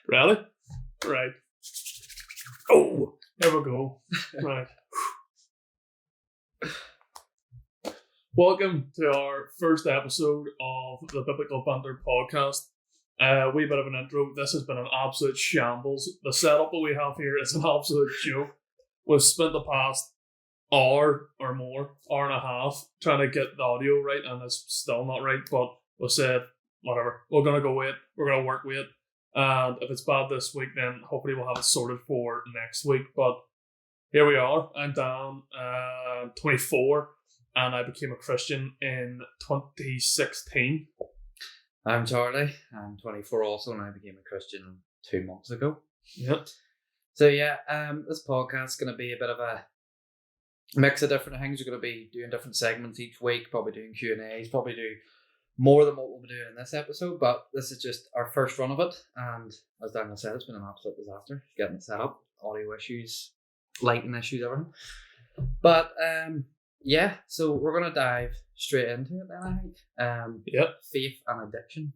Really? Right. Oh, here we go. Right. Welcome to our first episode of the Biblical Banter podcast. Wee bit of an intro. This has been an absolute shambles. The setup that we have here is an absolute joke. We've spent the past hour or more, hour and a half, trying to get the audio right, and it's still not right, but we said, whatever, we're going to go with it, we're going to work with it, and if it's bad this week, then hopefully we'll have it sorted for next week. But here we are. I'm Dan, 24, and I became a Christian in 2016. I'm Charlie. I'm 24 also, and I became a Christian 2 months ago. Yep. So yeah, this podcast is going to be a bit of a mix of different things. We're going to be doing different segments each week, probably doing Q&As, probably do more than what we'll be doing in this episode, but this is just our first run of it, and as Daniel said, it's been an absolute disaster getting it set up, audio issues, lighting issues, everything. But yeah, so we're going to dive straight into it then, I think. Yep. Faith and addiction.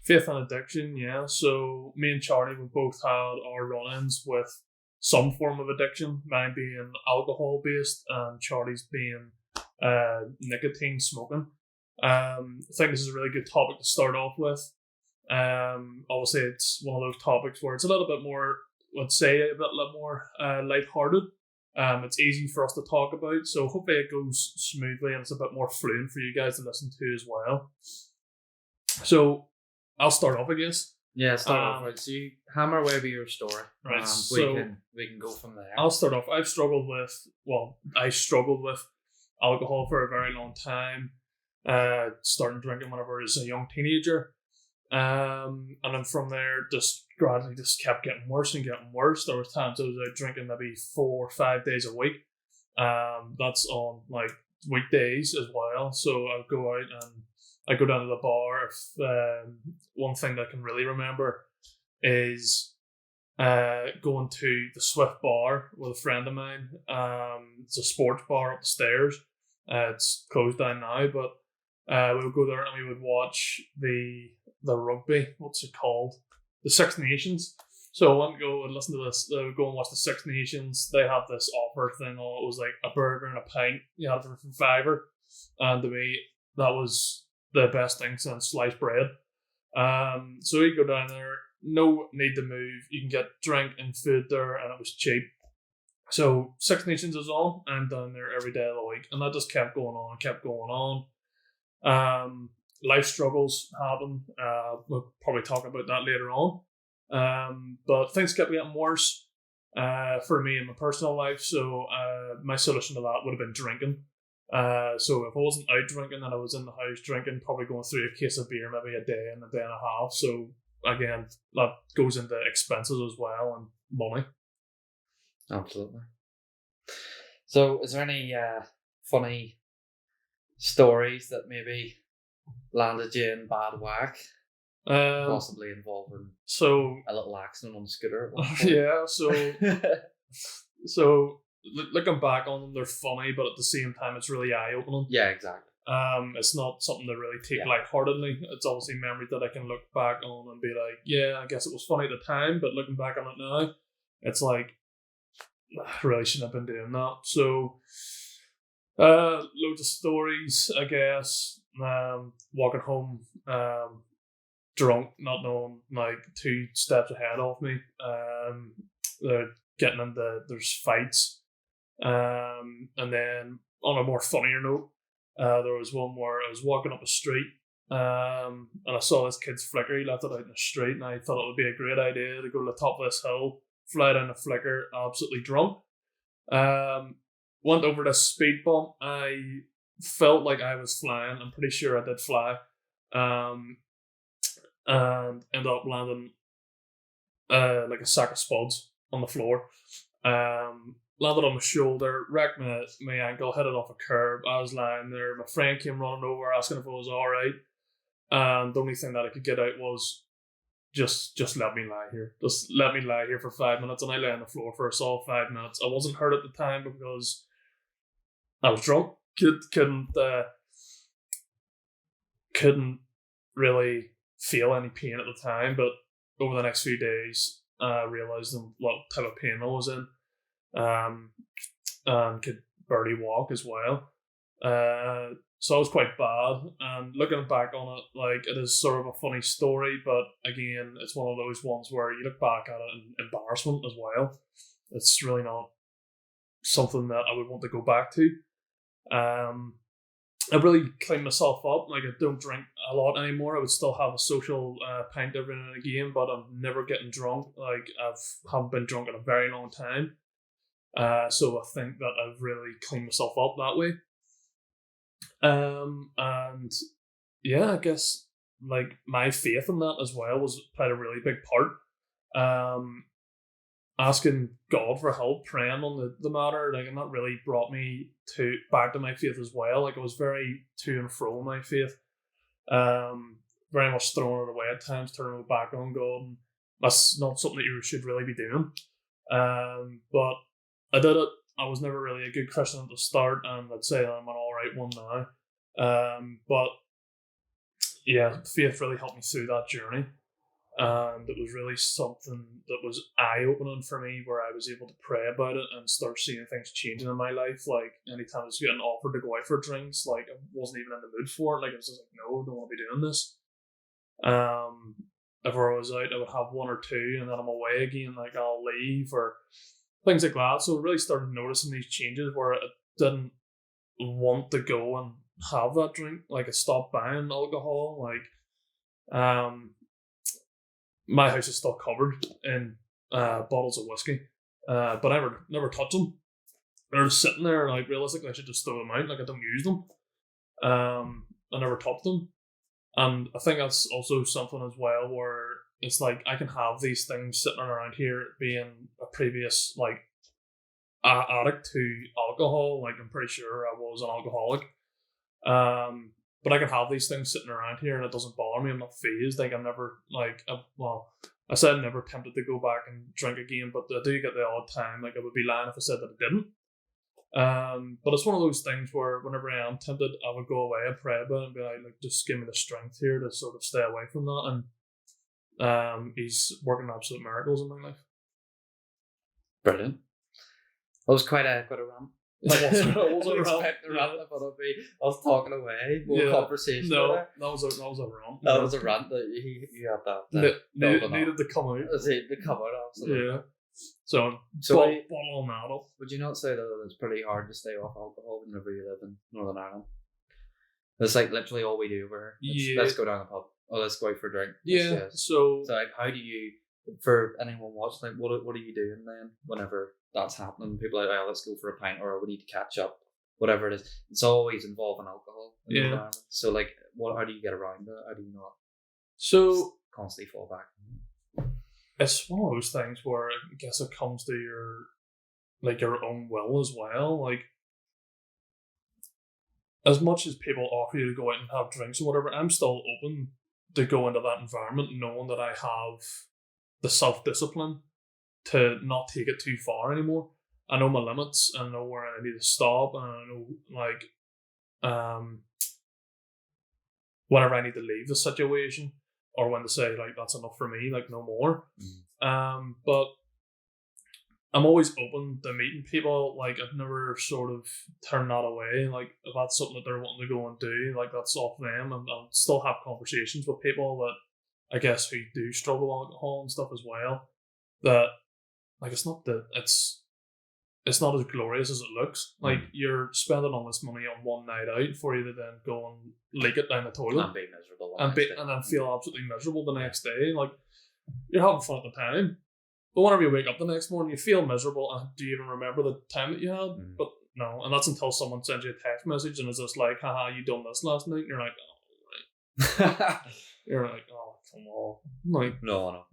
Faith and addiction, yeah. So me and Charlie, we both had our run-ins with some form of addiction, mine being alcohol-based and Charlie's being nicotine smoking. I think this is a really good topic to start off with. Obviously, it's one of those topics where it's a little bit more, let's say, a bit more lighthearted. It's easy for us to talk about, so hopefully it goes smoothly and it's a bit more fluent for you guys to listen to as well. So I'll start off, I guess. Yeah, start off right. So you hammer away with your story. Right. We can go from there. I'll start off. I struggled with alcohol for a very long time. Starting drinking whenever I was a young teenager. And then from there, just gradually just kept getting worse and getting worse. There was times I was out drinking maybe 4 or 5 days a week. That's on like weekdays as well. So I'd go out and I go down to the bar. One thing that I can really remember is going to the Swift Bar with a friend of mine. It's a sports bar up the stairs. It's closed down now, but we would go there and we would watch the rugby. What's it called? The Six Nations. So I went to go and listen to this. I would go and watch the Six Nations. They have this offer thing. It was like a burger and a pint. You had it for $5, and to me, that was the best thing since sliced bread. So we go down there. No need to move. You can get drink and food there, and it was cheap. So Six Nations is on. I'm down there every day of the week, and that just kept going on. Life struggles happen. We'll probably talk about that later on. But things kept getting worse for me in my personal life. So my solution to that would have been drinking. So if I wasn't out drinking, then I was in the house drinking, probably going through a case of beer maybe a day and a day and a half. So again, that goes into expenses as well and money. Absolutely. So is there any funny stories that maybe landed you in bad whack? Possibly involving a little accident on a scooter. Yeah, so looking back on them, they're funny, but at the same time, it's really eye-opening. Yeah, exactly. It's not something to really take lightheartedly. It's obviously memories that I can look back on and be like, yeah, I guess it was funny at the time, but looking back on it now, it's like, I really shouldn't have been doing that. So, loads of stories, I guess. Walking home, drunk, not knowing like 2 steps ahead of me. They're getting into, there's fights. And then on a more funnier note, there was one where I was walking up a street, and I saw this kid's flicker. He left it out in the street, and I thought it would be a great idea to go to the top of this hill, fly down the flicker, absolutely drunk. Went over this speed bump. I felt like I was flying. I'm pretty sure I did fly. And ended up landing like a sack of spuds on the floor. Landed on my shoulder, wrecked my ankle, hit it off a curb. I was lying there. My friend came running over asking if I was alright. And the only thing that I could get out was just let me lie here. Just let me lie here for 5 minutes. And I lay on the floor for a solid 5 minutes. I wasn't hurt at the time because I was drunk. Couldn't really feel any pain at the time, but over the next few days, I realised what type of pain I was in, and could barely walk as well. So it was quite bad. And looking back on it, like, it is sort of a funny story, but again, it's one of those ones where you look back at it in embarrassment as well. It's really not something that I would want to go back to. I really cleaned myself up. Like, I don't drink a lot anymore. I would still have a social pint every now and again, but I'm never getting drunk. Like, haven't been drunk in a very long time. So I think that I've really cleaned myself up that way. And yeah, I guess, like, my faith in that as well played a really big part. Asking God for help, praying on the matter, like, and that really brought me back to my faith as well. Like, I was very to and fro in my faith, very much throwing it away at times, turning it back on God, and that's not something that you should really be doing. But I did it. I was never really a good Christian at the start, and I'd say I'm an alright one now. But yeah, faith really helped me through that journey. And it was really something that was eye-opening for me, where I was able to pray about it and start seeing things changing in my life. Like, anytime I was getting offered to go out for drinks, like, I wasn't even in the mood for it. Like, I was just like, no, I don't want to be doing this. If I was out, I would have one or two, and then I'm away again, like, I'll leave, or things like that. So I really started noticing these changes where I didn't want to go and have that drink. Like, I stopped buying alcohol. Like, my house is still covered in bottles of whiskey, but I never touch them. They're just sitting there. Like, realistically, I should just throw them out. Like, I don't use them. I never touch them, and I think that's also something as well where it's like, I can have these things sitting around here, being a previous, like, addict to alcohol. Like, I'm pretty sure I was an alcoholic. But I can have these things sitting around here and it doesn't bother me. I'm not phased. Like, I'm never, like, I said I'm never tempted to go back and drink again, but I do get the odd time. Like, I would be lying if I said that I didn't. But it's one of those things where whenever I am tempted, I would go away and pray about it and be like, just give me the strength here to sort of stay away from that. And he's working absolute miracles in my life. Brilliant. That was quite a rant. I wasn't expecting a rant. I thought it'd be us talking away, more conversation. No, that was a rant. That was a rant that you had that. Needed to come out. To come out, absolutely. Yeah. So bottle that up. Would you not say that it's pretty hard to stay off alcohol whenever you live in Northern Ireland? It's like literally all we do. Let's go down the pub. Oh, let's go out for a drink. Yeah. So like, how do you? For anyone watching, like, what are you doing then whenever that's happening? People are like, oh, let's go for a pint, or we need to catch up, whatever it is. It's always involving alcohol. Yeah. So, like, how do you get around that? How do you not? So constantly fall back. It's one of those things where I guess it comes to your own will as well. Like, as much as people offer you to go out and have drinks or whatever, I'm still open to go into that environment knowing that I have the self-discipline to not take it too far anymore. I know my limits, I know where I need to stop, and I know, like, whenever I need to leave the situation, or when to say, like, that's enough for me, like, no more. But I'm always open to meeting people. Like, I've never sort of turned that away. Like, if that's something that they're wanting to go and do, like, that's off them, and I'll still have conversations with people that I guess who do struggle with alcohol and stuff as well. That, like, it's not not as glorious as it looks. Like, you're spending all this money on one night out for you to then go and leak it down the toilet and be miserable and then feel absolutely miserable the next day. Like, you're having fun at the time, but whenever you wake up the next morning, you feel miserable. And do you even remember the time that you had? But no, and that's until someone sends you a text message and is just like, haha, you done this last night? And you're like, oh, right. You're like, oh, come on. Like, no.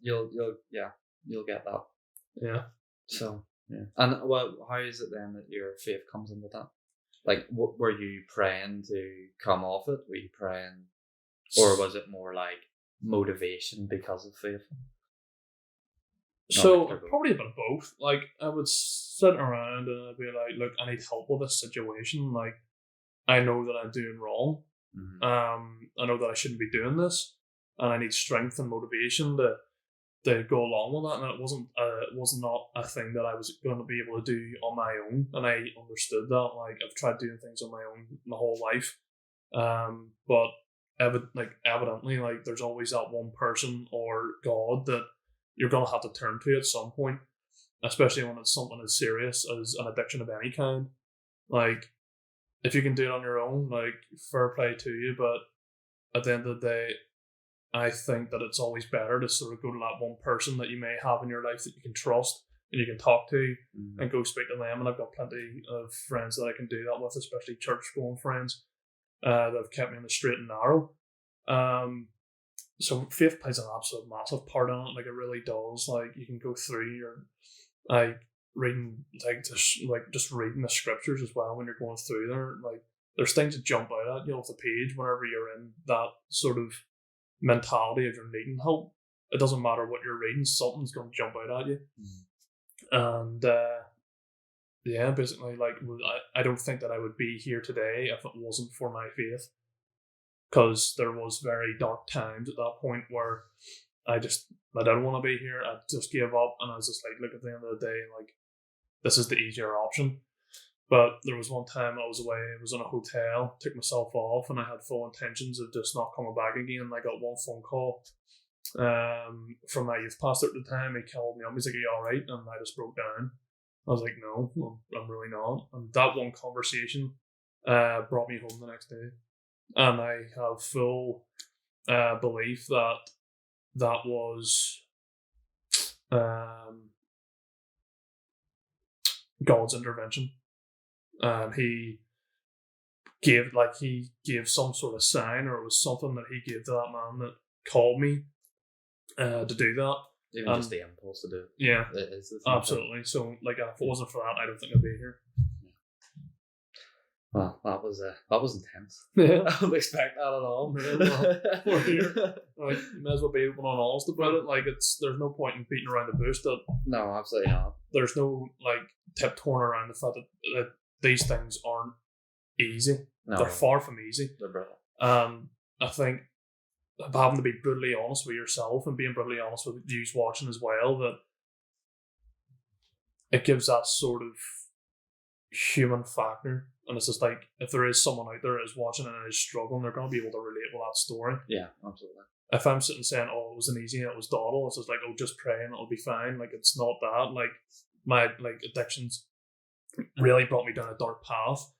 You'll get that. Yeah. So, yeah. And how is it then that your faith comes into that? Like, were you praying to come off it? Were you praying, or was it more like motivation because of faith? So, probably a bit of both. Like, I would sit around and I'd be like, look, I need help with this situation. Like, I know that I'm doing wrong. I know that I shouldn't be doing this. and I need strength and motivation to go along with that. And it was not a thing that I was going to be able to do on my own. And I understood that. Like, I've tried doing things on my own my whole life, but evidently, like, there's always that one person or God that you're gonna have to turn to at some point, especially when it's something as serious as an addiction of any kind. Like, if you can do it on your own, like, fair play to you, but at the end of the day, I think that it's always better to sort of go to that one person that you may have in your life that you can trust and you can talk to and go speak to them. And I've got plenty of friends that I can do that with, especially church-going friends that have kept me on the straight and narrow. So faith plays an absolute massive part in it. Like, it really does. Like, you can go through your, like, reading, like, just reading the scriptures as well when you're going through there. Like, there's things that jump out at you off the page whenever you're in that sort of mentality of you're needing help. It doesn't matter what you're reading, something's going to jump out at you. And yeah, basically, like, I don't think that I would be here today if it wasn't for my faith, because there was very dark times at that point where I didn't want to be here. I just gave up, and I was just like, look, at the end of the day, like, this is the easier option. But there was one time I was away, I was in a hotel, took myself off, and I had full intentions of just not coming back again. I got one phone call from my youth pastor at the time. He called me up, he's like, are you alright? And I just broke down. I was like, no, I'm really not. And that one conversation brought me home the next day. And I have full belief that that was God's intervention. He gave some sort of sign, or it was something that he gave to that man that called me to do that. Even just the impulse to do it. Yeah, it is absolutely. So, like, if it wasn't for that, I don't think I'd be here. Well, that was intense. Yeah. I don't expect that at all. We're here. Like, you may as well be open and honest about it. Like, there's no point in beating around the bush. That no, absolutely not. There's no, like, tiptoeing around the fact that these things aren't easy. No, they're far from easy. They're brutal. I think having to be brutally honest with yourself and being brutally honest with you watching as well, that it gives that sort of human factor. And it's just like, if there is someone out there that is watching and is struggling, they're going to be able to relate with that story. Yeah, absolutely. If I'm sitting saying, oh, it was an easy and it was dawdle, it's just like, oh, just pray and it'll be fine. Like, it's not that. Like, my addictions really brought me down a dark path.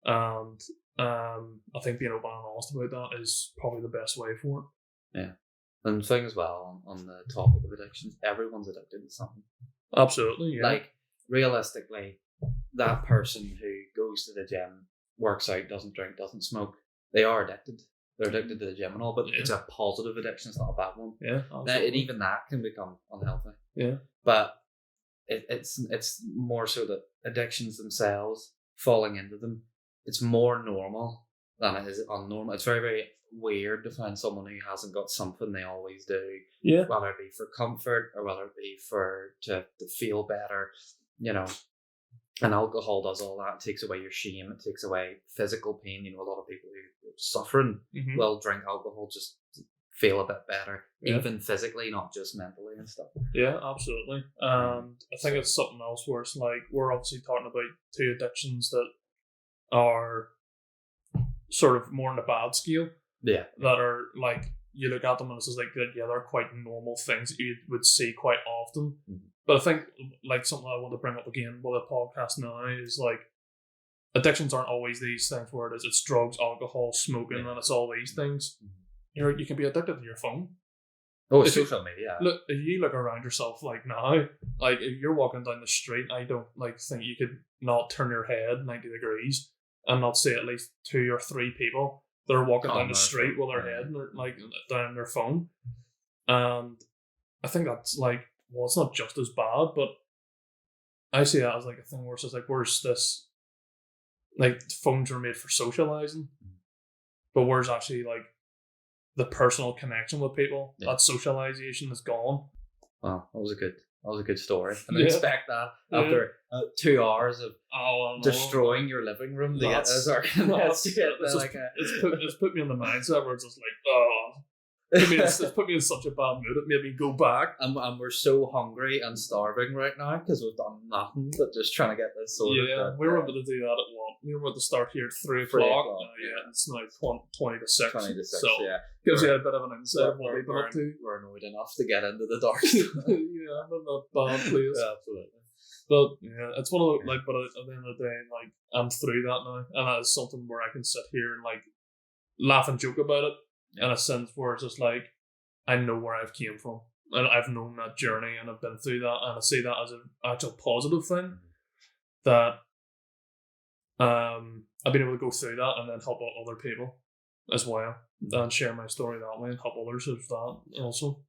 And I think being open and honest about that is probably the best way for it. Yeah. And the thing as well, on the topic of addictions, everyone's addicted to something. Absolutely, yeah. Like, realistically, that person who goes to the gym, works out, doesn't drink, doesn't smoke, they are addicted. They're addicted to the gym and all, but it's a positive addiction, it's not a bad one. Yeah, absolutely. And even that can become unhealthy. Yeah. But it's more so that addictions themselves, falling into them, it's more normal than it is unnormal. It's very, very weird to find someone who hasn't got something they always do. Yeah. Whether it be for comfort or whether it be to feel better, you know. And alcohol does all that. It takes away your shame. It takes away physical pain. You know, a lot of people who are suffering will drink alcohol just to feel a bit better, even physically, not just mentally and stuff. Yeah, absolutely. And I think it's something else where it's like, we're obviously talking about two addictions that are sort of more on the bad scale. Yeah. That are like, you look at them and it's just like, yeah, they're quite normal things that you would see quite often. Mm-hmm. But I think, like, something I want to bring up again with the podcast now is, like, addictions aren't always these things where it's drugs, alcohol, smoking, and it's all these things. You can be addicted to your phone. Oh, it's social media. Look, if you look around yourself, like, now, like, if you're walking down the street, I don't, like, think you could not turn your head 90 degrees and not see at least 2 or 3 people that are walking down the street with their head, like, down their phone. And I think that's, like, well, it's not just as bad, but I see that as, like, a thing where it's just like, where's this, like, phones are made for socializing, but where's actually, like, the personal connection with people? That socialization is gone. Wow, that was a good story. I didn't expect that after 2 hours of destroying your living room to get this organized. It's put me in the mindset where it's just like, It's put me in such a bad mood. It made me go back. And we're so hungry and starving right now because we've done nothing but just trying to get this sorted. Yeah, we were able to do that at what? We were able to start here at 3 o'clock. Yeah, it's now 20 to 6. 20 to 6, so gives you a bit of an insight of what we've been up to. We're annoyed enough to get into the dark. Yeah, I'm in that bad place. Yeah, absolutely. But yeah, it's one of the, like, but at the end of the day, like, I'm through that now, and that is something where I can sit here and like laugh and joke about it in a sense where it's just like I know where I've came from, and I've known that journey, and I've been through that, and I see that as an actual positive thing that I've been able to go through that and then help out other people as well, and share my story that way and help others with that also.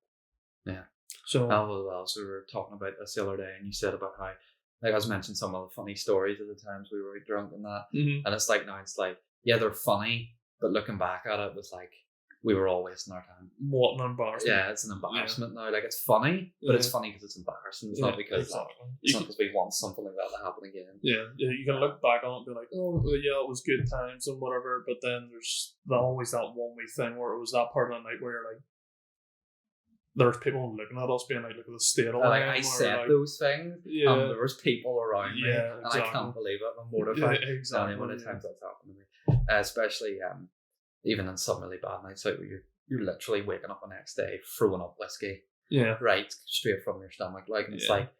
Yeah. So we were talking about this the other day, and you said about how, like, I was mentioning some of the funny stories at the times we were drunk and that, and it's like now it's like, yeah, they're funny, but looking back at it, was like we were all wasting our time. What an embarrassment! Yeah, it's an embarrassment now. Like, it's funny, but it's funny because it's embarrassing. It's not because it's not because we want something like that to happen again. Yeah, you can look back on it and be like, oh yeah, it was good times and whatever. But then there's always that one wee thing where it was that part of the night where you're like, there's people looking at us being like, look at the state of like, I said those things, and there was people around me, exactly. and I can't believe it. I'm mortified. Yeah, exactly. How many times that's happened to me, especially even in some really bad nights out where you're literally waking up the next day throwing up whiskey, right straight from your stomach, like, and it's like,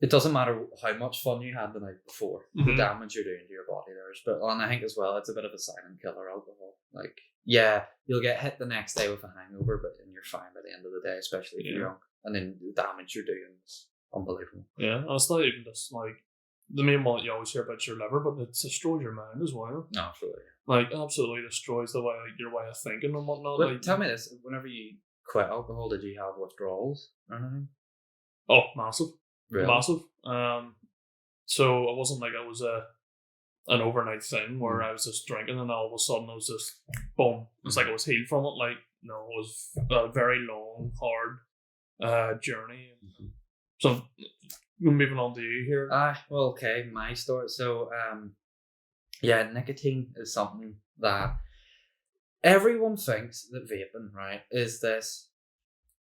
it doesn't matter how much fun you had the night before, the damage you're doing to your body and I think as well, it's a bit of a silent killer, alcohol. Like, yeah, you'll get hit the next day with a hangover, but then you're fine by the end of the day, especially if you're young, and then the damage you're doing is unbelievable. Yeah, and it's not even just like the main one that you always hear about your liver, but it destroys your mind as well. No, absolutely. Like, absolutely destroys the way, like, your way of thinking and whatnot. But like, tell me this: whenever you quit alcohol, did you have withdrawals or anything? Oh, massive, really? Massive. So it wasn't like it was an overnight thing where I was just drinking and all of a sudden I was just boom. It's like I was healed from it. Like, no, it was a very long, hard journey. So moving on to you here. Well, okay, my story. So, yeah, nicotine is something that everyone thinks that vaping, right, is this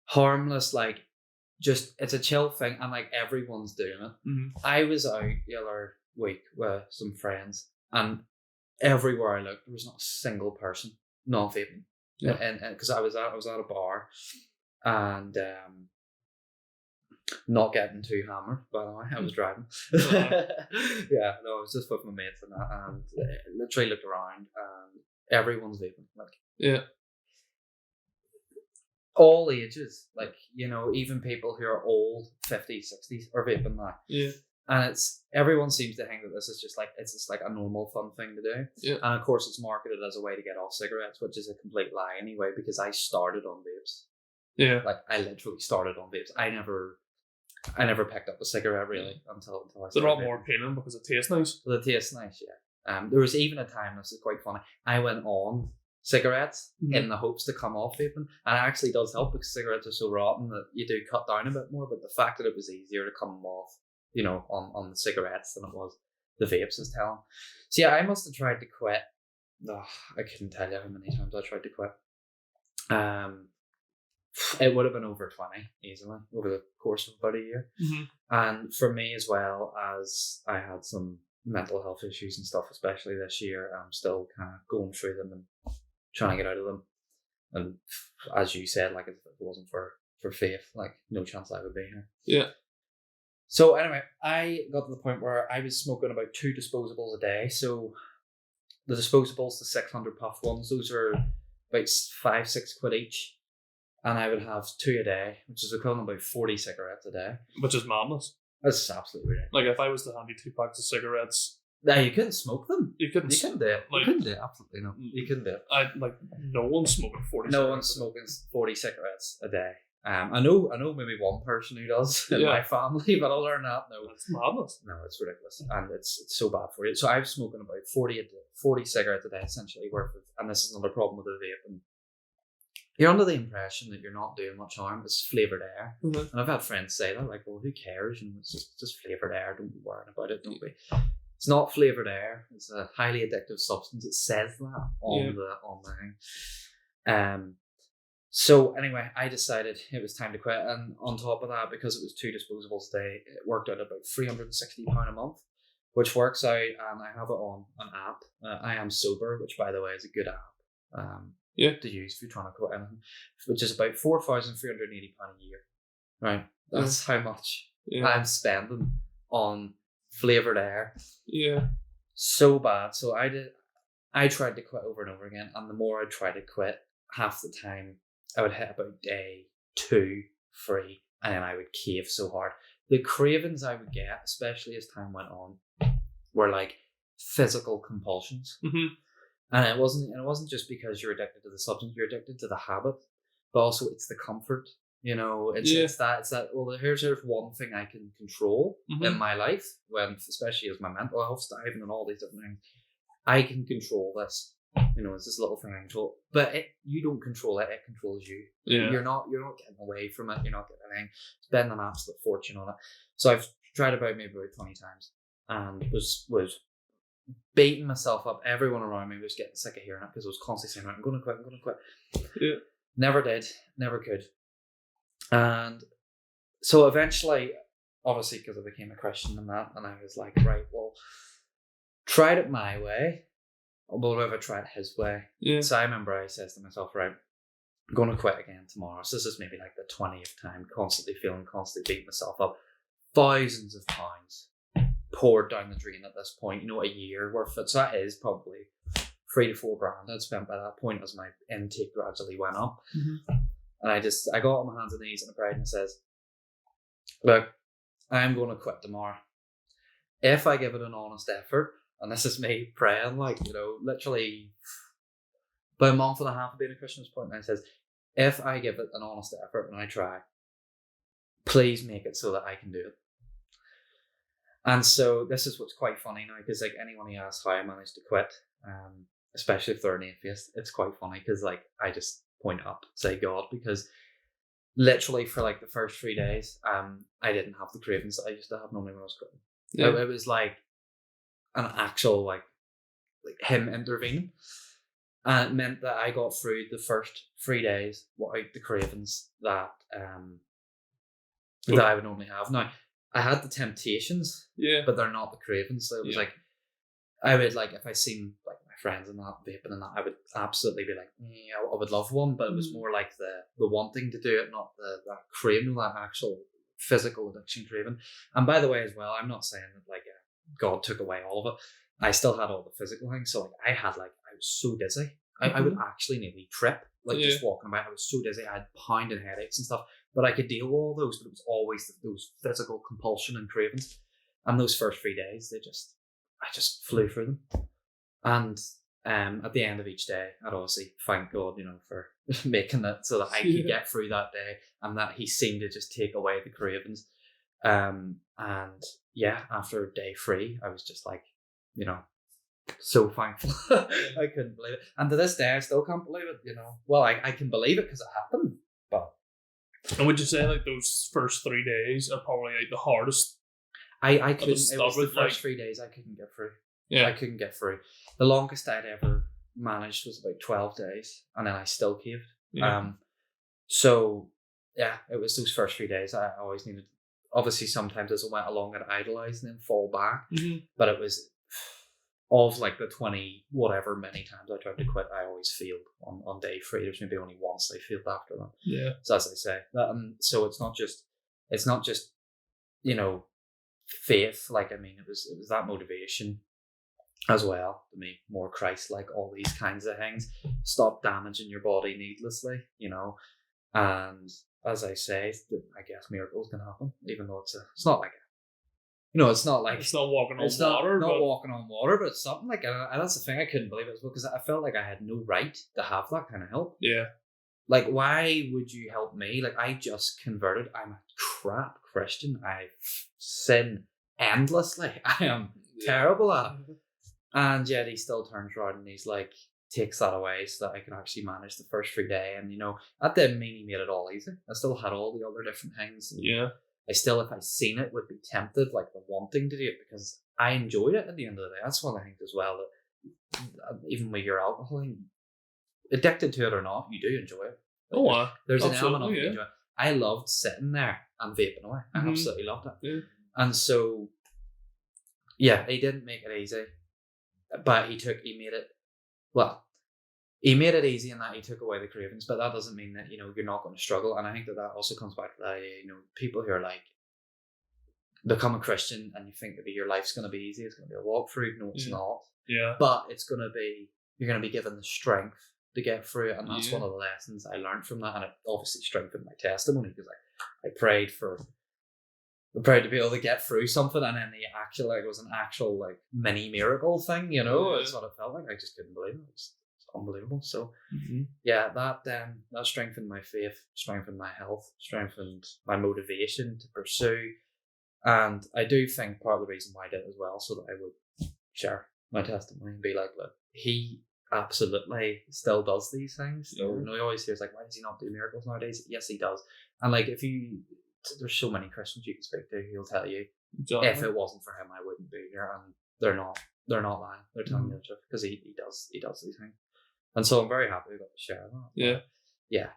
harmless, like, just, it's a chill thing, and like everyone's doing it. I was out the other week with some friends, and everywhere I looked, there was not a single person not vaping. And because I was at a bar, and not getting too hammered, by the way. I was driving. Yeah, no, I was just with my mates and that, and literally looked around, and everyone's vaping. Like, all ages, like, you know, even people who are old, 50s, 60s, are vaping now. Yeah. And everyone seems to think that this is just like, it's just like a normal fun thing to do. Yeah. And of course it's marketed as a way to get off cigarettes, which is a complete lie anyway, because I started on vapes. Yeah. Like, I literally started on vapes. I never picked up a cigarette really until I started. They're all more appealing because it tastes nice. Well, it tastes nice, yeah. There was even a time, this is quite funny, I went on cigarettes in the hopes to come off vaping, and it actually does help because cigarettes are so rotten that you do cut down a bit more, but the fact that it was easier to come off, you know, on the cigarettes than it was the vapes is telling. So yeah, I must have tried to quit. I couldn't tell you how many times I tried to quit. It would have been over 20 easily over the course of about a year. And for me as well, as I had some mental health issues and stuff, especially this year, I'm still kind of going through them and trying to get out of them. And as you said, like, if it wasn't for faith, like, no chance I would be here. Yeah. So anyway, I got to the point where I was smoking about 2 disposables a day. So the disposables, the 600 puff ones, those are about 5-6 quid each. And I would have 2 a day, which is equivalent to about 40 cigarettes a day. Which is madness. That's absolutely ridiculous. Like, if I was to hand you 2 packs of cigarettes... No, you couldn't smoke them. You couldn't do it. Like, you couldn't do it, absolutely not. You couldn't do it. No one's smoking 40 No cigarettes. one's smoking 40 cigarettes a day. I know maybe one person who does in my family, but other than that, no. It's madness. No, it's ridiculous. And it's so bad for you. So I was smoking about 40 cigarettes a day, essentially, worth of, and this is another problem with the vape. And you're under the impression that you're not doing much harm. It's flavoured air. And I've had friends say that, like, well, who cares? You know, it's just flavoured air. Don't be worrying about it. Don't be. It's not flavoured air. It's a highly addictive substance. It says that on the thing. So anyway, I decided it was time to quit, and on top of that, because it was 2 disposables a day, it worked out about £360 a month, which works out, and I have it on an app. I Am Sober, which by the way is a good app to use if you're trying to quit anything, which is about £4,380 a year. Right, that's how much I'm spending on flavoured air. Yeah, so bad. So I tried to quit over and over again, and the more I tried to quit, half the time I would hit about day 2, 3, and then I would cave so hard. The cravings I would get, especially as time went on, were like physical compulsions. Mm-hmm. And it wasn't just because you're addicted to the substance, you're addicted to the habit, but also it's the comfort. It's that. Well, here's one thing I can control in my life, especially as my mental health's diving and all these different things. I can control this. It's this little thing I control, but you don't control it. It controls you. Yeah. You're not getting away from it. You're not getting anything. Spending an absolute fortune on it. So I've tried maybe about 20 times, and was beating myself up. Everyone around me was getting sick of hearing it because I was constantly saying, "I'm going to quit. I'm going to quit." Yeah. Never did. Never could. And so eventually, obviously, because I became a Christian and that, and I was like, right, well, tried it my way. What if I tried his way? Yeah. So I remember I says to myself, right, I'm going to quit again tomorrow. So this is maybe like the 20th time, constantly beating myself up. Thousands of pounds poured down the drain at this point, a year worth of it. So that is probably 3 to 4 grand I'd spent by that point as my intake gradually went up. Mm-hmm. And I got on my hands and knees and I prayed and I says, look, I'm going to quit tomorrow. If I give it an honest effort, and this is me praying, literally about a month and a half of being a Christian at this point, and I says, if I give it an honest effort and I try, please make it so that I can do it. And so this is what's quite funny now, because anyone who asks how I managed to quit, especially if they're an atheist, it's quite funny because I just point up, say God, because literally for the first 3 days, I didn't have the cravings that I used to have normally when I was quitting. Yeah. It was like an actual him intervening, and it meant that I got through the first 3 days without the cravings that that I would normally have. Now I had the temptations, but they're not the cravings. So it was I would if I seen my friends and that vaping and that, I would absolutely be I would love one, but it was more like the wanting to do it, not that craving, that actual physical addiction craving. And by the way, as well, I'm not saying that God took away all of it. I still had all the physical things. So I had I was so dizzy. I would actually nearly trip just walking about. I was so dizzy. I had pounding headaches and stuff. But I could deal with all those. But it was always those physical compulsion and cravings. And those first 3 days, I just flew through them. And at the end of each day, I'd obviously thank God, for making it so that I could get through that day, and that He seemed to just take away the cravings. And after day 3, I was just so thankful. I couldn't believe it. And to this day, I still can't believe it, Well, I can believe it because it happened, but... And would you say those first 3 days are probably the hardest? I couldn't, it was the first 3 days I couldn't get through. Yeah. I couldn't get through. The longest I'd ever managed was about 12 days, and then I still caved. Yeah. It was those first 3 days I always needed. Obviously, sometimes as I went along, I'd idolize and then fall back. Mm-hmm. But it was of the 20 whatever many times I tried to quit, I always failed on day 3. There's maybe only once I failed after that. Yeah. So as I say, so it's not just faith. It was that motivation as well to make more Christ-like, all these kinds of things. Stop damaging your body needlessly, and as I say, I guess miracles can happen, even though it's not it's not it's not walking on water. Not walking on water, but it's something and that's the thing, I couldn't believe it as well, because I felt like I had no right to have that kind of help. Yeah. Why would you help me? I just converted. I'm a crap Christian. I sin endlessly. I am terrible at it. And yet he still turns around and he's takes that away so that I can actually manage the first 3 days. And that didn't mean he made it all easy. I still had all the other different things. Yeah. I still, if I seen it, would be tempted, the wanting to do it, because I enjoyed it at the end of the day. That's one thing as well, that even with your alcohol, addicted to it or not, you do enjoy it. Oh, There's an element of absolutely, enjoy. I loved sitting there and vaping away. I Mhm. absolutely loved it. Yeah. And so, yeah, he didn't make it easy, but he made it. Well, he made it easy in that he took away the cravings, but that doesn't mean that you're not going to struggle. And I think that also comes back to that people who are like become a Christian and you think that your life's going to be easy, it's going to be a walk through. No, it's not. Yeah. But you're going to be given the strength to get through it, and that's Yeah. one of the lessons I learned from that, and it obviously strengthened my testimony because I prayed to be able to get through something, and then it was an actual like mini miracle thing, Yeah. That's what it felt like. I just couldn't believe it. It's unbelievable. So yeah, that strengthened my faith, strengthened my health, strengthened my motivation to pursue, and I do think part of the reason why I did it as well, so that I would share my testimony and be like, look, he absolutely still does these things. So he always hears like, why does he not do miracles nowadays? Yes, he does. And like, there's so many Christians you can speak to, he'll tell you, Exactly. if it wasn't for him, I wouldn't be here. And they're not lying. They're telling you the truth because he does these things. And so I'm very happy we got to share that. Yeah. Yeah.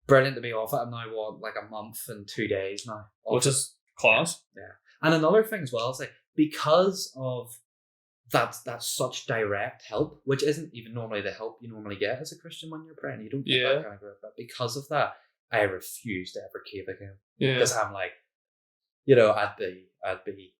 Brilliant to be off it. I'm now like a month and 2 days now. Which is class. Yeah. And another thing as well is like, because of that's such direct help, which isn't even normally the help you normally get as a Christian when you're praying. You don't get that kind of growth. But because of that, I refuse to ever cave again. Yeah. Because I'm like, I'd be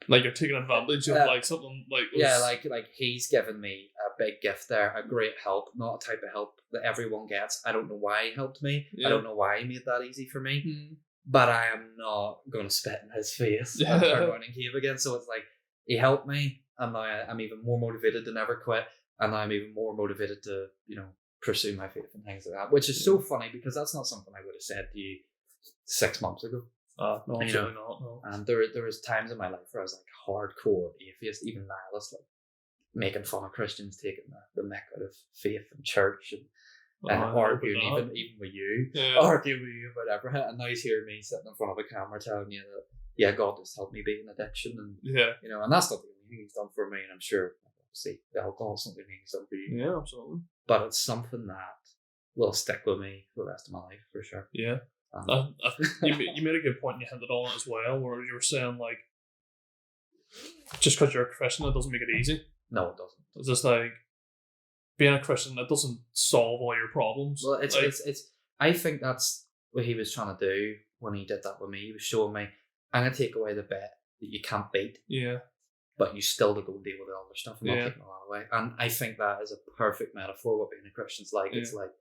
like you're taking advantage of like something like this. Yeah, like he's given me a big gift there, a great help, not a type of help that everyone gets. I don't know why he helped me. I don't know why he made that easy for me. But I am not going to spit in his face and turn around and cave again. So it's like, he helped me, and now I'm even more motivated to never quit, and now I'm even more motivated to, pursue my faith and things like that. Which is so funny because that's not something I would have said to you 6 months ago. No, absolutely not. No. And there was times in my life where I was like hardcore atheist, even nihilist, like making fun of Christians, taking the mick out of faith and church, and arguing even with you, arguing with you about everything. And now he's hearing me sitting in front of a camera telling you that, yeah, God has helped me beat an addiction, and and that's not the only thing he's done for me, and I'm sure obviously the alcohol's not the only thing he's done for you. Yeah, absolutely. But it's something that will stick with me for the rest of my life for sure. Yeah. You made a good point, and you hinted on it as well, where you were saying like, just because you're a Christian, it doesn't make it easy. No, it doesn't. It's just like being a Christian, that doesn't solve all your problems. Well, it's I think that's what he was trying to do when he did that with me. He was showing me, I'm going to take away the bit that you can't beat. Yeah. But you still to go deal with the other stuff and not taking a lot away. And I think that is a perfect metaphor what being a Christian's like. It's like,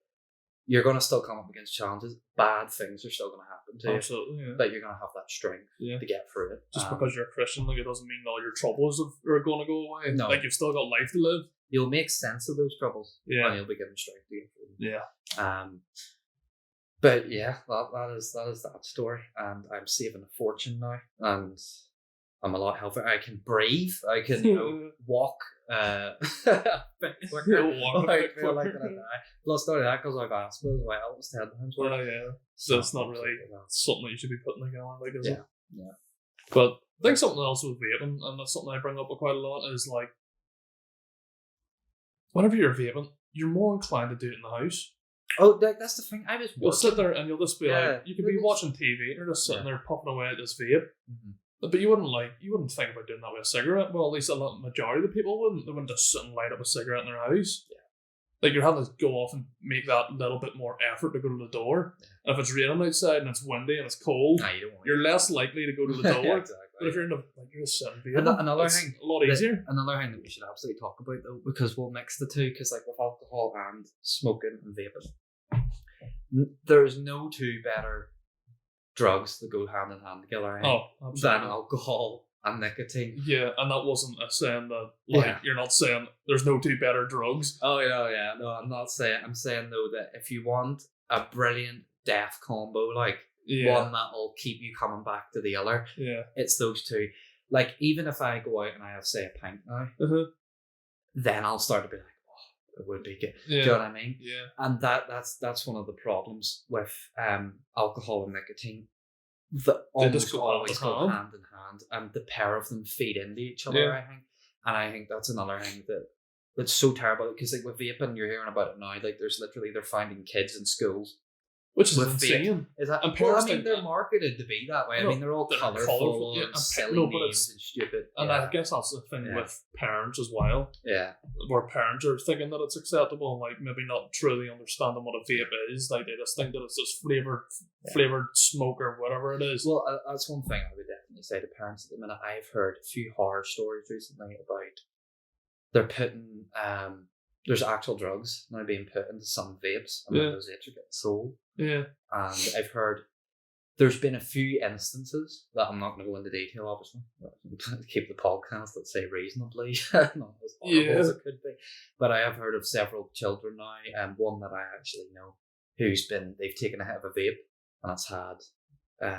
you're going to still come up against challenges. Bad things are still going to happen to you. Absolutely, yeah. But you're going to have that strength to get through it. Just because you're a Christian, like, it doesn't mean all your troubles are going to go away. No. Like, you've still got life to live. You'll make sense of those troubles. Yeah. And you'll be given strength to get through them. Yeah. But yeah, that is that story. And I'm saving a fortune now. And I'm a lot healthier. I can breathe. I can walk a bit quicker. I feel like when I die. Plus, not that because I've asthma as well. It's 10 times worse. Oh, yeah. So it's not really something that you should be putting together, like, is it? Yeah. But I think something else with vaping, and that's something I bring up quite a lot, is like, whenever you're vaping, you're more inclined to do it in the house. Oh, that's the thing. You'll sit there and you'll just be like, you could be watching TV and you're just sitting there puffing away at this vape. Mm-hmm. But you wouldn't think about doing that with a cigarette. Well, at least a majority of the people wouldn't. They wouldn't just sit and light up a cigarette in their house. Yeah. Like, you're having to go off and make that little bit more effort to go to the door. Yeah. And if it's raining outside and it's windy and it's cold, you're less likely to go to the door. Yeah, exactly. But if you're you're just sitting vaping, another thing, a lot easier. Another thing that we should absolutely talk about though, because we'll mix the two, because like with alcohol and smoking and vaping, there's no two better drugs that go hand in hand together than alcohol and nicotine. Yeah, and that wasn't a saying that you're not saying there's no two better drugs. Oh yeah, no, I'm not saying. I'm saying though that if you want a brilliant death combo, like one that'll keep you coming back to the other, it's those two. Like, even if I go out and I have, say, a pint now, then I'll start to be like, it would be good. Do you know what I mean? Yeah. And that's one of the problems with alcohol and nicotine. That almost always go hand in hand, and the pair of them feed into each other. I think, and I think that's another thing that It's so terrible because like with vaping, you're hearing about it now. Like there's literally they're finding kids in schools which is with insane. Is that? And Well, I parents mean, think they're that. marketed to be that way. I No, mean, they're all they're colourful colourful, yeah, and and silly no, but names and stupid. And yeah. I guess that's the thing Yeah. with parents as well, yeah, where parents are thinking that it's acceptable and like maybe not truly understanding what a vape is. Like they just think that it's just flavored smoke or whatever it is. well, that's one thing I would definitely say to parents at the minute. I've heard a few horror stories recently about they're putting there's actual drugs now being put into some vapes, and then those vapes are getting sold. Yeah. And I've heard there's been a few instances that I'm not going to go into detail, obviously. Keep the podcast, let's say, reasonably, not as horrible as it could be. But I have heard of several children now, and one that I actually know they've taken a hit of a vape, and it's had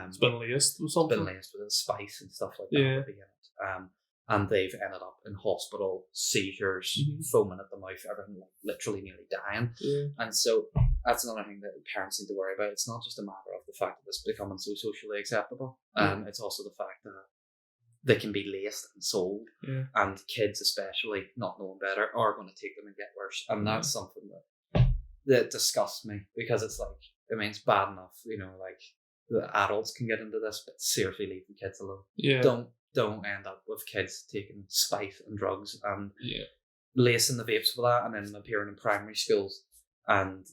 it's been laced with something. been laced with spice and stuff like that. Yeah. Would be in it. And they've ended up in hospital, seizures, Mhm. foaming at the mouth, everything, like, literally nearly dying. Yeah. And so that's another thing that parents need to worry about. It's not just a matter of the fact that it's becoming so socially acceptable. It's also the fact that they can be laced and sold, Yeah. and kids especially, not knowing better, are going to take them and get worse. And that's something that disgusts me, because it's like, I mean, it's bad enough, like the adults can get into this, but seriously leave the kids alone. Yeah. Don't end up with kids taking spice and drugs and Yeah. lacing the vapes for that, and then appearing in primary schools, and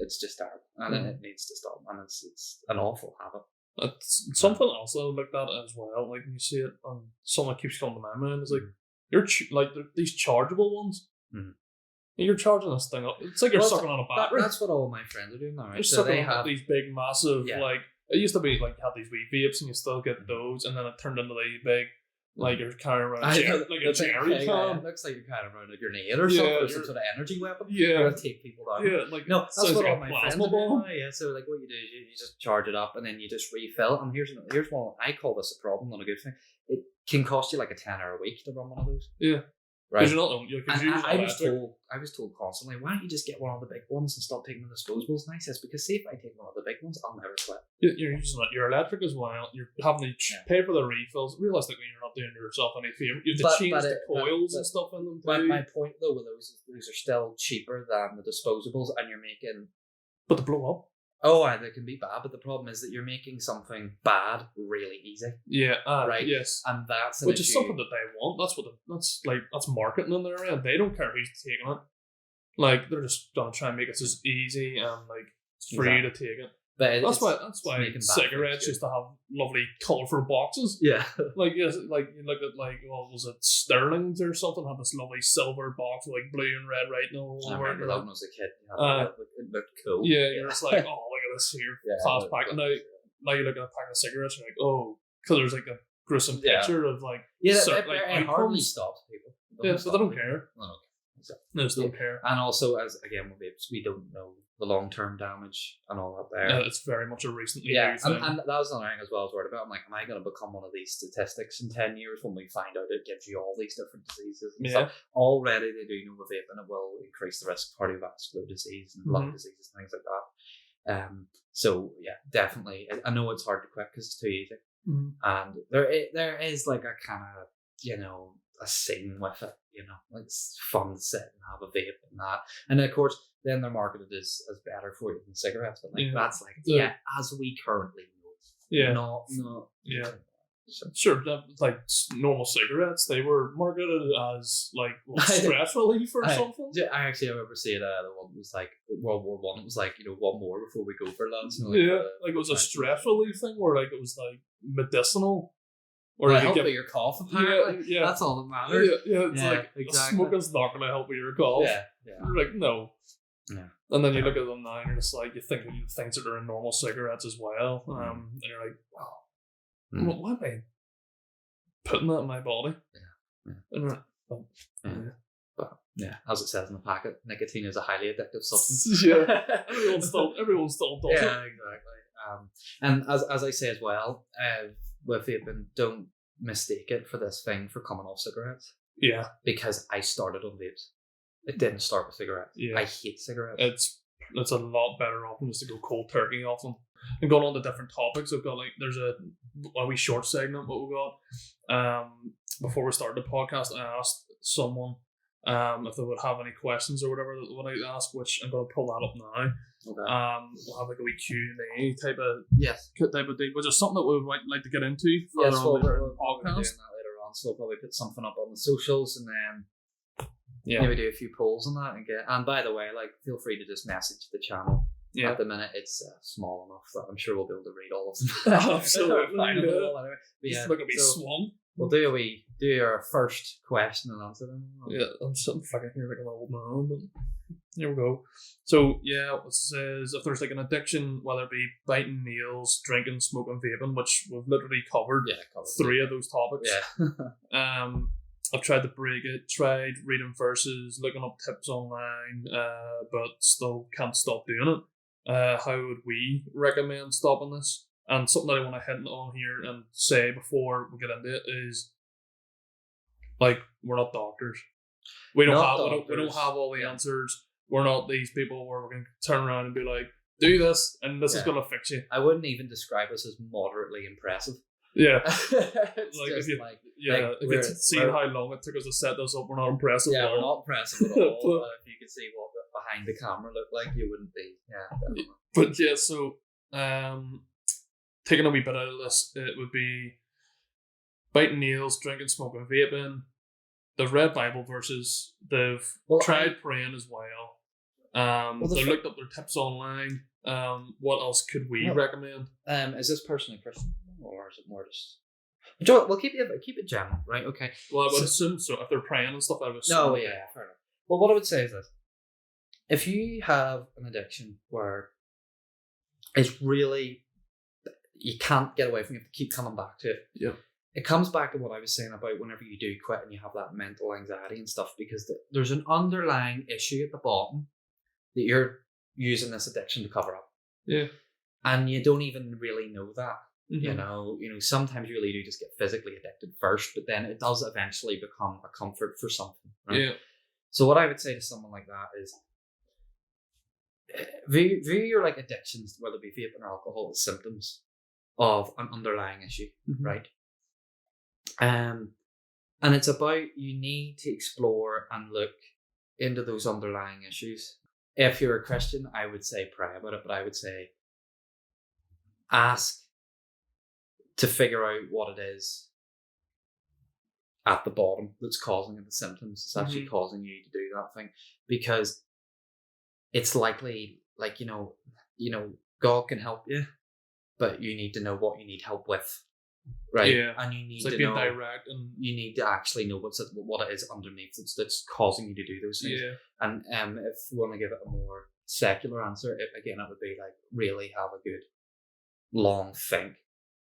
it's just terrible, and it needs to stop, and it's an awful habit. It's something else I would look at as well. Like when you see it, something that keeps coming to my mind is like these chargeable ones. Mhm. You're charging this thing up. It's like you're Well, sucking on a battery. That's what all my friends are doing now, right? You're So sucking they on have these big, massive, Yeah. like it used to be like you had these wee vapes and you still get those, and then it turned into these big, like you're carrying around I know, like a jerry it can. looks like you're kind of around a grenade or Yeah, something, or you're- some sort of energy weapon. Yeah. You're gonna take people down. Yeah, like No, that's sounds what like all a my plasma friends are doing bomb. now. Yeah, so like what you do is you just charge it up and then you just refill. And here's one, I call this a problem, not a good thing. It can cost you like a tenner a week to run one of those. Yeah. Right. Because you're not, you're And using I electric. was told constantly, why don't you just get one of the big ones and stop taking the disposables? And I says, because see, if I take one of the big ones, I'll never quit. You're using it. You're electric as well. You're having to pay for the refills. Realistically, you're not doing yourself any favor. You have to But- change but the it- coils but- and stuff in them My, too. my point though with those is those are still cheaper than the disposables, and you're making But they blow up. they can be bad, but the problem is that you're making something bad really easy, Yeah. Right. Yes. and that's an Which is issue. something that they want. That's marketing in their end. They don't care who's taking it. Like they're just gonna try and make it as easy and like it's free to take it. But That's why making bad cigarettes things, used to have lovely colourful boxes. yeah. Like yes, like you look at was it Sterling's or something had this lovely silver box with like blue and red writing all I over it. remember that when I was a kid. It looked cool. Yeah, you're just like, oh look at this here class it pack. And looked- now you look at a pack of cigarettes, you're like, oh, because there's like a gruesome Yeah. picture of like yeah, certain, it hardly stops people. Yeah, so they don't care. No, okay. They just don't care. And also, as again with vapes, we don't know the long-term damage and all that there. It's very much a recently Yeah, new thing. and that was another thing as well I was worried about. I'm like, am I going to become one of these statistics in 10 years when we find out it gives you all these different diseases and Yeah. stuff? Already they do know with vaping it will increase the risk of cardiovascular disease and lung diseases and things like that. So yeah, definitely. I know it's hard to quit because it's too easy. Mhm. And there is like a kind of, a scene with it, like it's fun to sit and have a vape and that. And of course, then they're marketed as better for you than cigarettes. But like Yeah. that's like, as we currently know. Yeah. No. Yeah. So, Sure, like normal cigarettes, they were marketed as like stress relief or something. I actually remember seeing the one was like World War One. It was like, one more before we go for lads. Like it was a stress relief thing where like it was like medicinal. Or Or you help get with your cough, apparently. yeah. That's all that matters. It's Yeah, like exactly. smoking's not going to help with your cough. Yeah. You're like, no. Yeah. And then you look at them now and you're just like, you think that things that are in normal cigarettes as well. And you're like, wow, why am I putting that in my body? Yeah. And you're like, But yeah, as it says in the packet, nicotine is a highly addictive substance. yeah. Everyone still does it. Yeah, exactly. And as I say as well, with vaping, don't mistake it for this thing for coming off cigarettes. Yeah. Because I started on vapes. It didn't start with cigarettes. Yeah. I hate cigarettes. It's a lot better often just to go cold turkey off them. And going on to different topics, I've got there's a wee short segment what we got. Before we started the podcast, I asked someone If they would have any questions or whatever that they would like to ask, which I'm going to pull that up now. Okay. We'll have like a wee Q&A type of Yes. thing, which is something that we would like to get into Yes, further on we'll later in be the doing that podcast. later on. So we'll probably put something up on the socials and then Yeah. maybe do a few polls on that and get. And by the way, like, feel free to just message the channel. Yeah. At the minute, it's small enough that I'm sure we'll be able to read all of them. Absolutely. Fine, Yeah. all anyway. But Just yeah, look at me so swung. we'll do our first question and answer then. Yeah, I'm sitting fucking here like an old man, but here we go. So yeah, it says if there's like an addiction, whether it be biting nails, drinking, smoking, vaping, which we've literally covered Yeah, covered. 3 of those topics. Yeah. I've tried to break it, tried reading verses, looking up tips online, but still can't stop doing it. How would we recommend stopping this? And something that I want to hit on here and say before we get into it is, like, we're not doctors. We don't have all the answers. We're not these people where we're going to turn around and be like, do this, and this is going to fix you. I wouldn't even describe us as moderately impressive. Yeah. It's Like, just if you, like, yeah, like, if you'd seen how long it took us to set this up, we're not impressive. yeah, at we're all. not impressive at all. If you could see what behind the camera looked like, you wouldn't be. Yeah, definitely. But yeah, so taking a wee bit out of this, it would be biting nails, drinking, smoking, vaping. They've read Bible verses. They've tried praying as well. They looked up their tips online. What else could we recommend? Is this person a Christian or is it more just? Joe, we'll keep it general, right? Okay. Well, I would assume so. If they're praying and stuff, I would assume. No, yeah, fair enough. Well, what I would say is this: if you have an addiction where it's really you can't get away from it, you have to keep coming back to it. Yeah. It comes back to what I was saying about whenever you do quit and you have that mental anxiety and stuff, because there's an underlying issue at the bottom that you're using this addiction to cover up. Yeah. And you don't even really know that. Mm-hmm. You know, sometimes you really do just get physically addicted first, but then it does eventually become a comfort for something. Right? Yeah. So what I would say to someone like that is view your like addictions, whether it be vaping or alcohol, as symptoms of an underlying issue, right? And it's about you need to explore and look into those underlying issues. If you're a Christian, I would say pray about it, but I would say ask to figure out what it is at the bottom that's causing the symptoms. It's actually causing you to do that thing, because it's likely, like, you know, God can help you, but you need to know what you need help with, right? Yeah. And you need it's like to being know direct, and you need to actually know what it is underneath that's causing you to do those things. yeah. And if we want to give it a more secular answer, it would be like really have a good long think.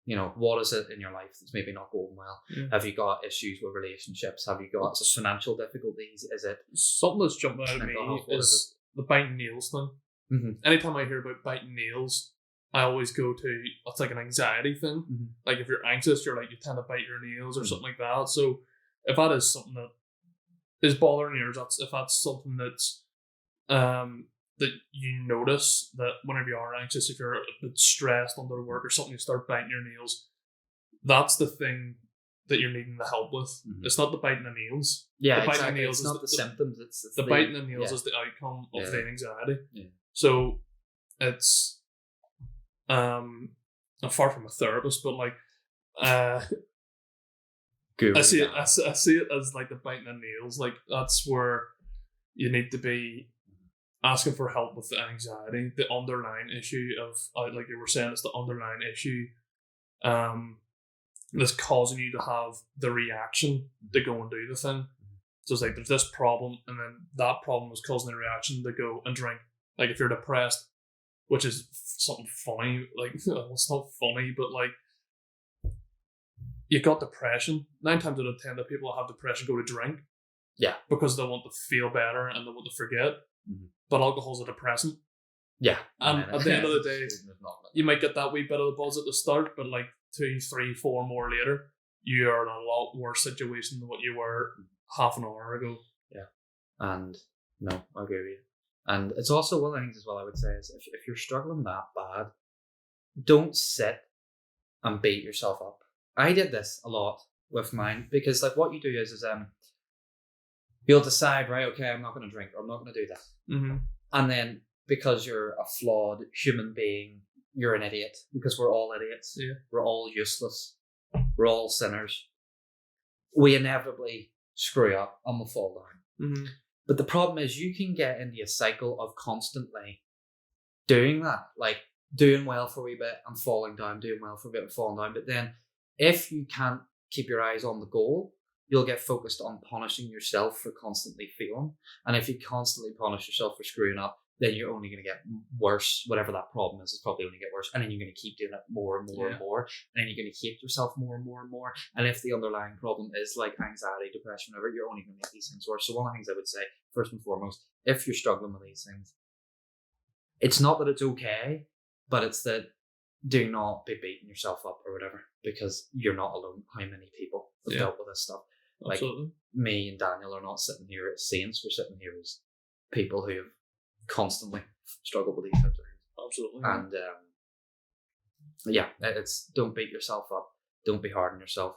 You know, what is it in your life that's maybe not going well? Yeah. Have you got issues with relationships? Have you got financial difficulties? Is it something that's jumping out at me mental health? is the biting nails thing. Mm-hmm. Anytime I hear about biting nails, I always go to, it's like an anxiety thing. Mm-hmm. Like if you're anxious, you tend to bite your nails or something like that. So if that is something that is bothering you, if that's something that's that you notice that whenever you are anxious, if you're a bit stressed under work or something, you start biting your nails, that's the thing that you're needing the help with. Mm-hmm. It's not the biting the nails. Yeah, the biting exactly. the nails it's not the symptoms. It's the biting the nails is the outcome of the anxiety. Yeah. So it's I'm far from a therapist, but like I see it as like the biting the nails. Like that's where you need to be asking for help with the anxiety, the underlying issue of like you were saying, it's the underlying issue that's causing you to have the reaction to go and do the thing. So it's like there's this problem, and then that problem is causing the reaction to go and drink. Like if you're depressed, which is something funny, like it's not funny, but like you got depression. 9 times out of 10, the people that have depression go to drink. Yeah. Because they want to feel better and they want to forget. Mm-hmm. But alcohol's a depressant. Yeah. And at the end of the day, you might get that wee bit of the buzz at the start, but like 2, 3, 4 more later, you are in a lot worse situation than what you were half an hour ago. Yeah. And no, I agree with you. And it's also one of the things as well I would say is if you're struggling that bad, don't sit and beat yourself up. I did this a lot with mine, because like what you do is You'll decide, right, okay, I'm not going to drink or I'm not going to do that. Mm-hmm. And then because you're a flawed human being, you're an idiot, because we're all idiots. Yeah. We're all useless. We're all sinners. We inevitably screw up and we'll fall down. Mm-hmm. But the problem is you can get into a cycle of constantly doing that, like doing well for a wee bit and falling down, doing well for a bit and falling down. But then if you can't keep your eyes on the goal, you'll get focused on punishing yourself for constantly failing. And if you constantly punish yourself for screwing up, then you're only going to get worse. Whatever that problem is probably only get worse. And then you're going to keep doing it more and more and more. And then you're going to hate yourself more and more and more. And if the underlying problem is like anxiety, depression, whatever, you're only going to make these things worse. So one of the things I would say, first and foremost, if you're struggling with these things, it's not that it's okay, but it's that do not be beating yourself up or whatever, because you're not alone. How many people have dealt with this stuff? Absolutely. Like me and Daniel are not sitting here as saints. We're sitting here as people who have constantly struggled with these types of things. Absolutely. And it's don't beat yourself up. Don't be hard on yourself.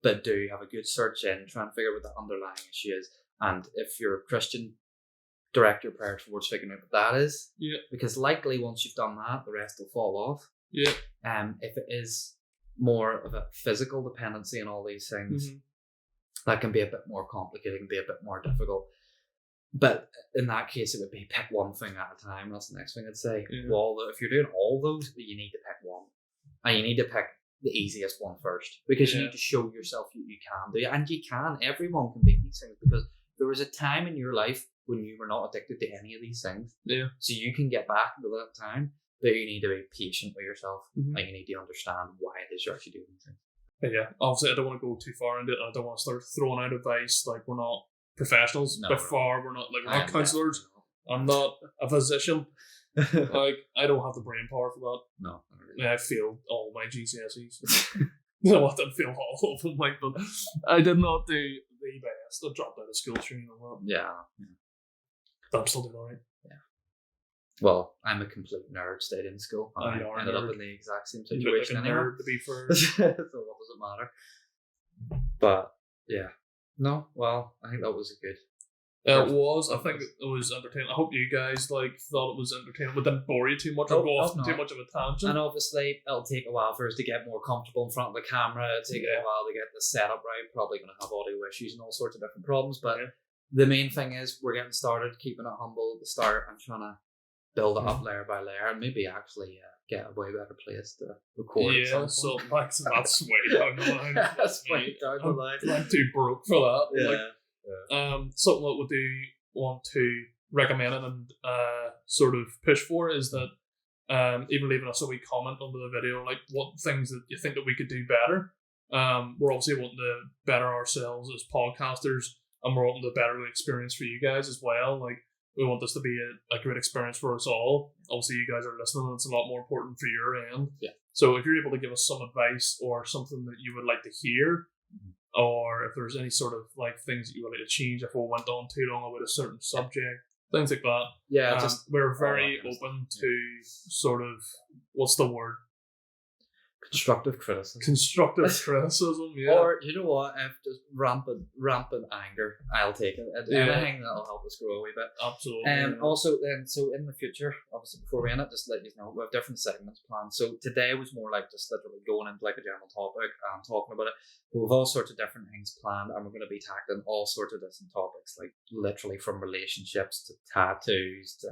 But do have a good search in, try and figure out what the underlying issue is. And if you're a Christian, direct your prayer towards figuring out what that is. Yeah. Because likely once you've done that, the rest will fall off. Yeah. If it is more of a physical dependency and all these things, that can be a bit more complicated, can be a bit more difficult. But in that case, it would be pick one thing at a time. That's the next thing I'd say. Yeah. Well, if you're doing all those, you need to pick one. And you need to pick the easiest one first. Because you need to show yourself you can do it. And you can. Everyone can beat these things. Because there was a time in your life when you were not addicted to any of these things. Yeah. So you can get back into that time. But you need to be patient with yourself. And you need to understand why it is you're actually doing these things. But yeah, obviously I don't want to go too far into it. I don't want to start throwing out advice. Like, we're not professionals. No, By far, we're not counselors. I'm not a physician. No. Like, I don't have the brain power for that. No, not really. I failed all my GCSEs. No, I didn't fail all of them, like, but I did not do the best. I dropped out of school training and all that. Yeah. But I'm still doing alright. Well, I'm a complete nerd, stayed in school. I I are a ended up nerd. in the exact same You look situation like a anyway. nerd, to be fair. So what does it matter? But yeah. No, well, I think that was a good. It was. I think it was entertaining. I hope you guys thought it was entertaining. But didn't bore you too much or go off on too much of a tangent. And obviously, it'll take a while for us to get more comfortable in front of the camera. It'll take a while to get the setup right. Probably going to have audio issues and all sorts of different problems. But the main thing is we're getting started, keeping it humble at the start and trying to build it up layer by layer and maybe actually get a way better place to record. Yeah, so that's way down the line. That's way down the line. I'm too broke for that. Yeah. Like, something that we do want to recommend and sort of push for is that even leaving us a wee comment under the video, like what things that you think that we could do better. We're obviously wanting to better ourselves as podcasters, and we're wanting to better the experience for you guys as well. Like, we want this to be a great experience for us all. Obviously, you guys are listening, and it's a lot more important for your end. Yeah. So if you're able to give us some advice or something that you would like to hear, or if there's any sort of like things that you would like to change if we went on too long about a certain subject, things like that. Yeah, we're very open to sort of, what's the word? constructive criticism. Constructive criticism, yeah. Or, you know what, if just rampant anger, I'll take it. Anything that'll help us grow a wee bit. Absolutely. Also, so in the future, obviously before we end it, just let you know, we have different segments planned. So today was more like just literally going into like a general topic and talking about it. But we've all sorts of different things planned, and we're going to be tackling all sorts of different topics, like literally from relationships to tattoos to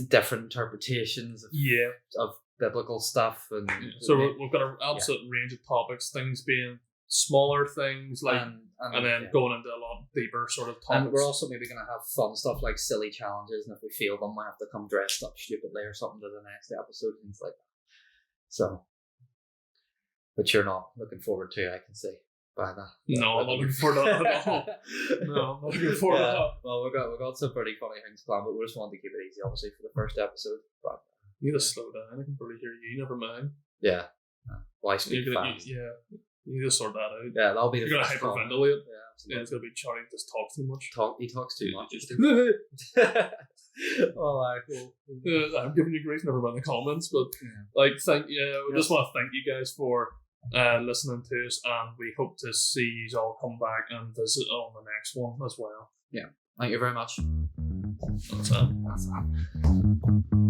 different interpretations of biblical stuff. And so we've got an absolute range of topics, things being smaller things, like and then going into a lot deeper sort of topics. And we're also maybe going to have fun stuff like silly challenges, and if we fail them, we have to come dressed up stupidly or something to the next episode, things like that. So, but you're not looking forward to, I can see by that. No, I'm not looking forward to that at all. No, I'm not looking forward to that. Well, we got some pretty funny things planned, but we just wanted to keep it easy, obviously, for the first episode. But you need to slow down. I can barely hear you. Never mind. Yeah. Well, I speak fast. You need to sort that out. Yeah, that'll be the You're going to hyperventilate. Yeah, absolutely. Yeah, it's going to be Charlie just talks too much. He talks too much. Oh, cool. I'm giving you grief, never mind the comments, but we just want to thank you guys for listening to us, and we hope to see you all come back and visit on the next one as well. Thank you very much. That's it.